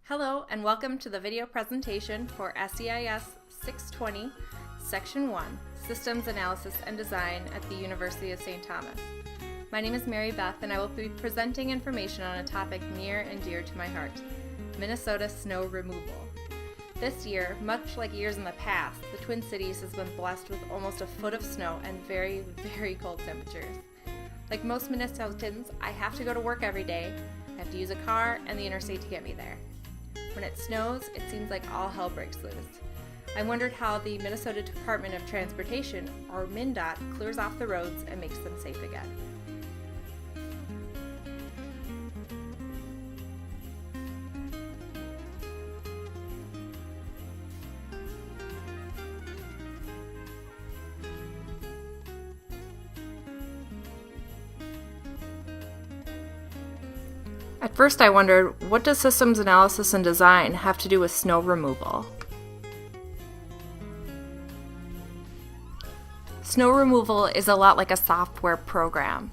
Hello and welcome to the video presentation for SEIS 620, Section 1, Systems Analysis and Design at the University of St. Thomas. My name is Beth and I will be presenting information on a topic near and dear to my heart, Minnesota snow removal. This year, much like years in the past, the Twin Cities has been blessed with almost a foot of snow and very, very cold temperatures. Like most Minnesotans, I have to go to work every day. I have to use a car and the interstate to get me there. When it snows, it seems like all hell breaks loose. I wondered how the Minnesota Department of Transportation, or MinDOT, clears off the roads and makes them safe again. At first I wondered, what does systems analysis and design have to do with snow removal? Snow removal is a lot like a software program.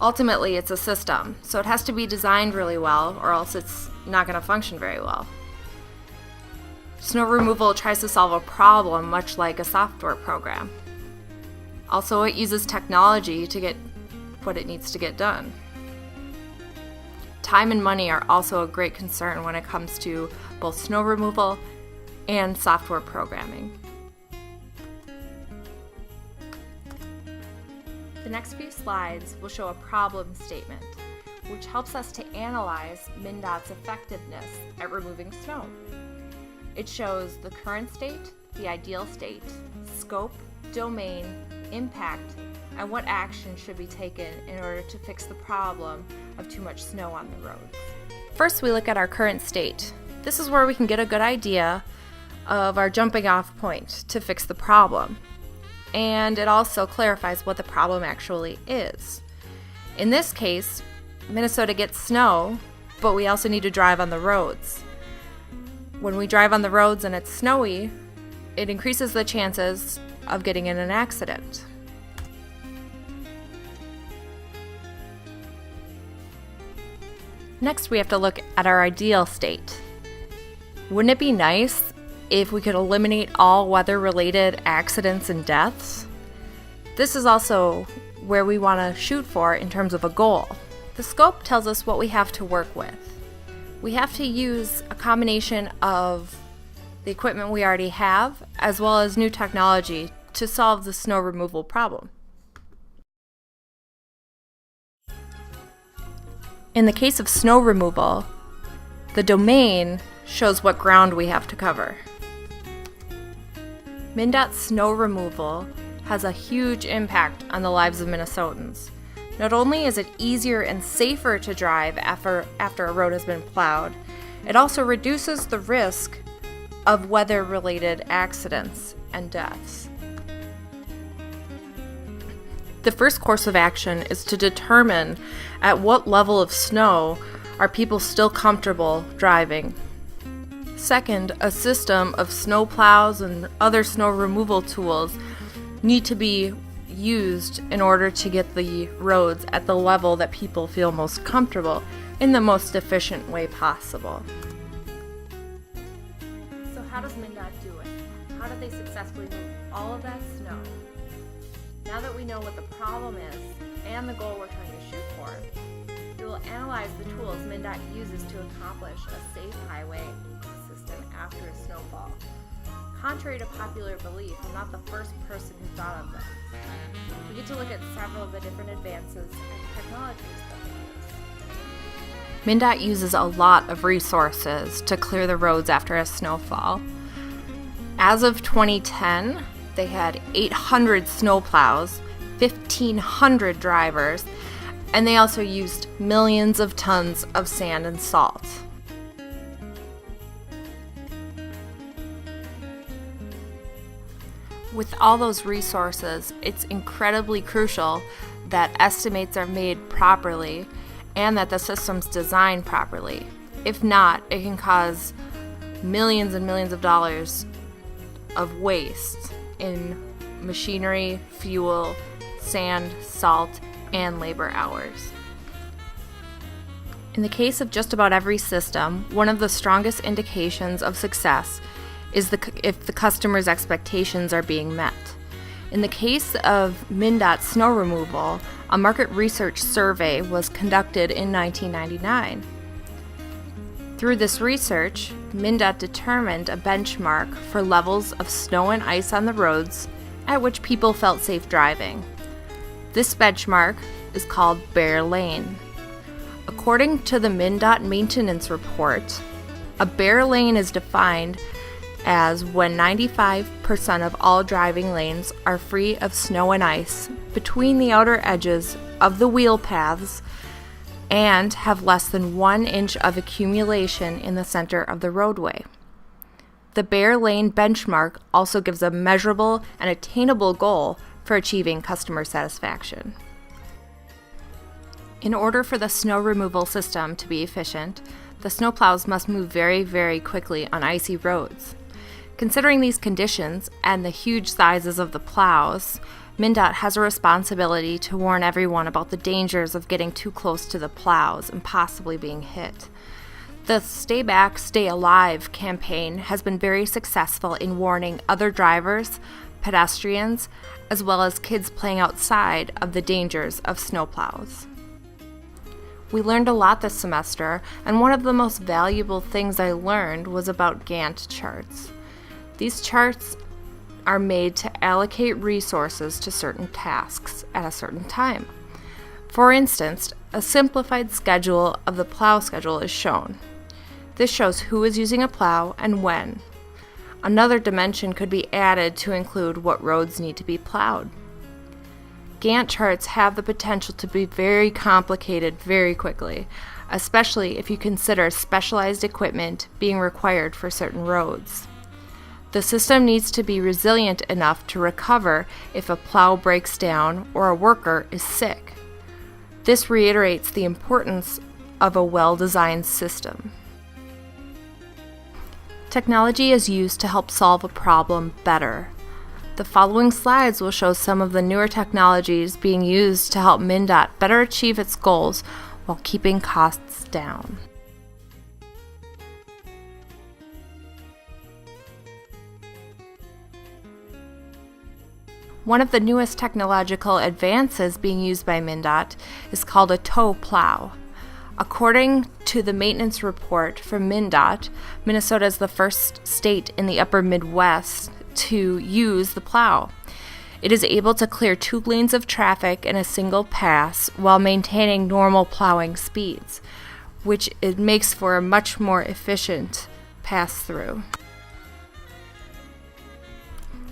Ultimately, it's a system, so it has to be designed really well or else it's not going to function very well. Snow removal tries to solve a problem much like a software program. Also, it uses technology to get what it needs to get done. Time and money are also a great concern when it comes to both snow removal and software programming. The next few slides will show a problem statement, which helps us to analyze MinDOT's effectiveness at removing snow. It shows the current state, the ideal state, scope, domain, impact, and what action should be taken in order to fix the problem of too much snow on the roads. First, we look at our current state. This is where we can get a good idea of our jumping off point to fix the problem. And it also clarifies what the problem actually is. In this case, Minnesota gets snow, but we also need to drive on the roads. When we drive on the roads and it's snowy, it increases the chances of getting in an accident. Next, we have to look at our ideal state. Wouldn't it be nice if we could eliminate all weather-related accidents and deaths? This is also where we want to shoot for in terms of a goal. The scope tells us what we have to work with. We have to use a combination of the equipment we already have as well as new technology to solve the snow removal problem. In the case of snow removal, the domain shows what ground we have to cover. MinDOT snow removal has a huge impact on the lives of Minnesotans. Not only is it easier and safer to drive after a road has been plowed, it also reduces the risk of weather-related accidents and deaths. The first course of action is to determine at what level of snow are people still comfortable driving. Second, a system of snow plows and other snow removal tools need to be used in order to get the roads at the level that people feel most comfortable in the most efficient way possible. So how does MinDOT do it? How do they successfully move all of that snow? Now that we know what the problem is and the goal we're trying to shoot for, we will analyze the tools MinDOT uses to accomplish a safe highway system after a snowfall. Contrary to popular belief, I'm not the first person who thought of this. We get to look at several of the different advances and technologies that they use. MinDOT uses a lot of resources to clear the roads after a snowfall. As of 2010, they had 800 snowplows, 1,500 drivers, and they also used millions of tons of sand and salt. With all those resources, it's incredibly crucial that estimates are made properly and that the system's designed properly. If not, it can cause millions and millions of dollars of waste in machinery, fuel, sand, salt, and labor hours. In the case of just about every system, one of the strongest indications of success is if the customer's expectations are being met. In the case of MinneSNOWta snow removal, a market research survey was conducted in 1999. Through this research, MinneSNOWta determined a benchmark for levels of snow and ice on the roads at which people felt safe driving. This benchmark is called bare lane. According to the MinneSNOWta maintenance report, a bare lane is defined as when 95% of all driving lanes are free of snow and ice between the outer edges of the wheel paths and have less than 1 inch of accumulation in the center of the roadway. The bare lane benchmark also gives a measurable and attainable goal for achieving customer satisfaction. In order for the snow removal system to be efficient, the snowplows must move very, very quickly on icy roads. Considering these conditions and the huge sizes of the plows, MinneSNOWta has a responsibility to warn everyone about the dangers of getting too close to the plows and possibly being hit. The Stay Back, Stay Alive campaign has been very successful in warning other drivers, pedestrians, as well as kids playing outside of the dangers of snowplows. We learned a lot this semester, and one of the most valuable things I learned was about Gantt charts. These charts are made to allocate resources to certain tasks at a certain time. For instance, a simplified schedule of the plow schedule is shown. This shows who is using a plow and when. Another dimension could be added to include what roads need to be plowed. Gantt charts have the potential to be very complicated very quickly, especially if you consider specialized equipment being required for certain roads. The system needs to be resilient enough to recover if a plow breaks down or a worker is sick. This reiterates the importance of a well-designed system. Technology is used to help solve a problem better. The following slides will show some of the newer technologies being used to help MinneSNOWta better achieve its goals while keeping costs down. One of the newest technological advances being used by MinneSNOWta is called a tow plow. According to the maintenance report from MinneSNOWta, Minnesota is the first state in the upper Midwest to use the plow. It is able to clear 2 lanes of traffic in a single pass while maintaining normal plowing speeds, which it makes for a much more efficient pass-through.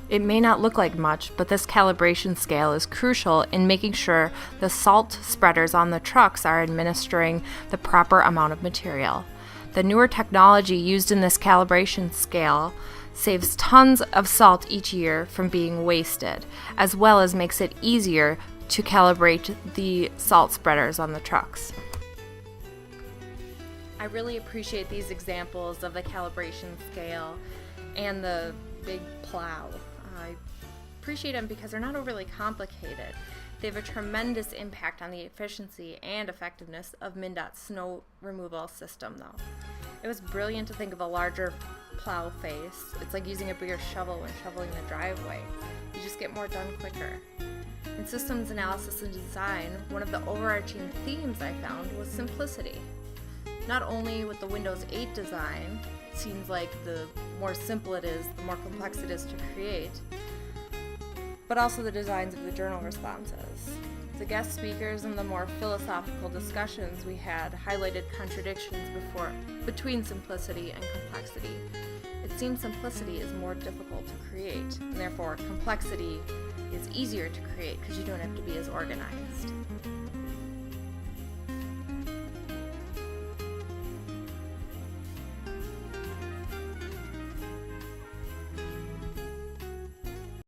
It may not look like much, but this calibration scale is crucial in making sure the salt spreaders on the trucks are administering the proper amount of material. The newer technology used in this calibration scale saves tons of salt each year from being wasted, as well as makes it easier to calibrate the salt spreaders on the trucks. I really appreciate these examples of the calibration scale and the big plow. I appreciate them because they're not overly complicated. They have a tremendous impact on the efficiency and effectiveness of MinneSNOWta's snow removal system, though. It was brilliant to think of a larger plow face. It's like using a bigger shovel when shoveling the driveway. You just get more done quicker. In systems analysis and design, one of the overarching themes I found was simplicity. Not only with the Windows 8 design, it seems like the more simple it is, the more complex it is to create, but also the designs of the journal responses. The guest speakers and the more philosophical discussions we had highlighted contradictions between simplicity and complexity. It seems simplicity is more difficult to create, and therefore complexity is easier to create because you don't have to be as organized.